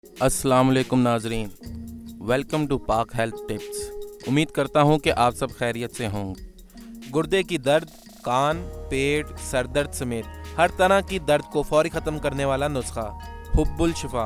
अस्सलाम वालेकुम नाजरीन, वेलकम टू पाक हेल्थ टिप्स। उम्मीद करता हूँ कि आप सब खैरियत से होंगे। गुर्दे की दर्द, कान, पेट, सर दर्द समेत हर तरह की दर्द को फौरी ख़त्म करने वाला नुस्खा हुब्बुल शिफा।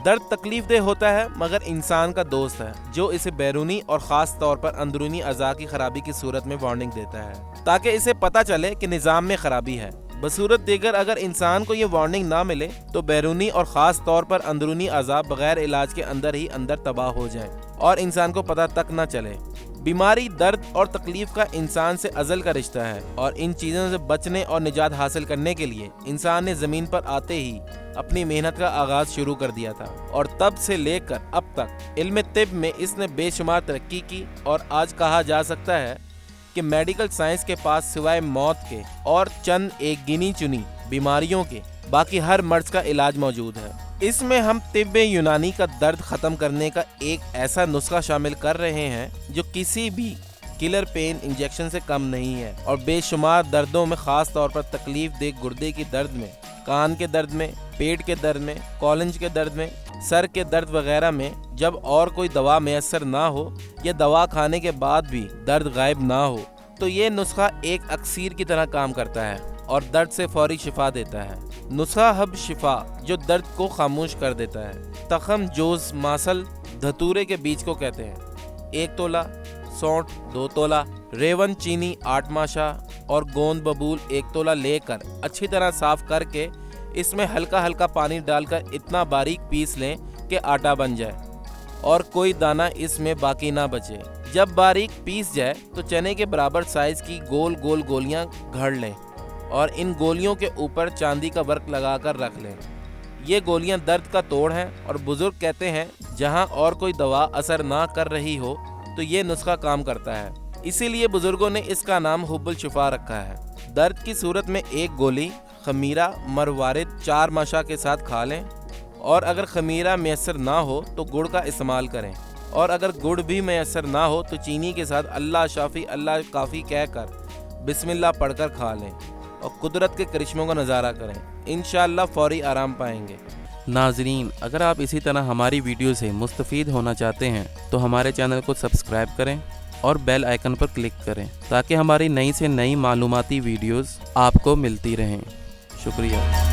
दर्द तकलीफ दे होता है मगर इंसान का दोस्त है जो इसे बैरूनी और ख़ास तौर पर अंदरूनी अज़ा की खराबी की सूरत में वार्निंग देता है ताकि इसे पता चले कि निज़ाम में खराबी है। बसूरत देगर अगर इंसान को ये वार्निंग ना मिले तो बैरूनी और ख़ास तौर पर अंदरूनी अज़ा बगैर इलाज के अंदर ही अंदर तबाह हो जाएं और इंसान को पता तक ना चले। बीमारी, दर्द और तकलीफ का इंसान से अज़ल का रिश्ता है और इन चीज़ों से बचने और निजात हासिल करने के लिए इंसान ने ज़मीन पर आते ही अपनी मेहनत का आगाज़ शुरू कर दिया था और तब से लेकर अब तक इल्म तिब में इसने बेशुमार तरक्की की और आज कहा जा सकता है कि मेडिकल साइंस के पास सिवाय मौत के और चंद एक गिनी चुनी बीमारियों के बाकी हर मर्ज का इलाज मौजूद है। इसमें हम तिब्ब यूनानी का दर्द ख़त्म करने का एक ऐसा नुस्खा शामिल कर रहे हैं जो किसी भी किलर पेन इंजेक्शन से कम नहीं है और बेशुमार दर्दों में ख़ास तौर पर तकलीफ दे गुर्दे की दर्द में, कान के दर्द में, पेट के दर्द में, कॉलेज के दर्द में, सर के दर्द वगैरह में जब और कोई दवा मैसर ना हो या दवा खाने के बाद भी दर्द गायब ना हो तो ये नुस्खा एक अक्सीर की तरह काम करता है और दर्द से फौरी शिफा देता है। नुस्खा हब शिफा जो दर्द को खामोश कर देता है। तखम, जोज, मासल, धतूरे के बीज को कहते हैं। 1 तोला, सौंठ 2 तोला, रेवन, चीनी 8 माशा और गोंद बबूल 1 तोला लेकर अच्छी तरह साफ करके इसमें हल्का हल्का पानी डालकर इतना बारीक पीस लें कि आटा बन जाए और कोई दाना इसमें बाकी ना बचे। जब बारीक पीस जाए तो चने के बराबर साइज की गोल गोल गोलियां घड़ लें और इन गोलियों के ऊपर चांदी का वर्क लगाकर रख लें। ये गोलियां दर्द का तोड़ हैं और बुजुर्ग कहते हैं जहां और कोई दवा असर ना कर रही हो तो ये नुस्खा काम करता है, इसीलिए बुजुर्गों ने इसका नाम हुब्बुल शिफा रखा है। दर्द की सूरत में एक गोली खमीरा मरवारिद 4 माशा के साथ खा लें और अगर खमीरा मैसर ना हो तो गुड़ का इस्तेमाल करें और अगर गुड़ भी मैसर ना हो तो चीनी के साथ अल्लाह शाफी अल्लाह काफ़ी कहकर बिस्मिल्लाह पढ़कर खा लें और कुदरत के करिश्मों का नज़ारा करें। इंशाअल्लाह फौरी आराम पाएंगे। नाजरीन, अगर आप इसी तरह हमारी वीडियो से मुस्तफ़ीद होना चाहते हैं तो हमारे चैनल को सब्सक्राइब करें और बेल आइकन पर क्लिक करें ताकि हमारी नई से नई मालूमाती वीडियोस आपको मिलती रहें। शुक्रिया।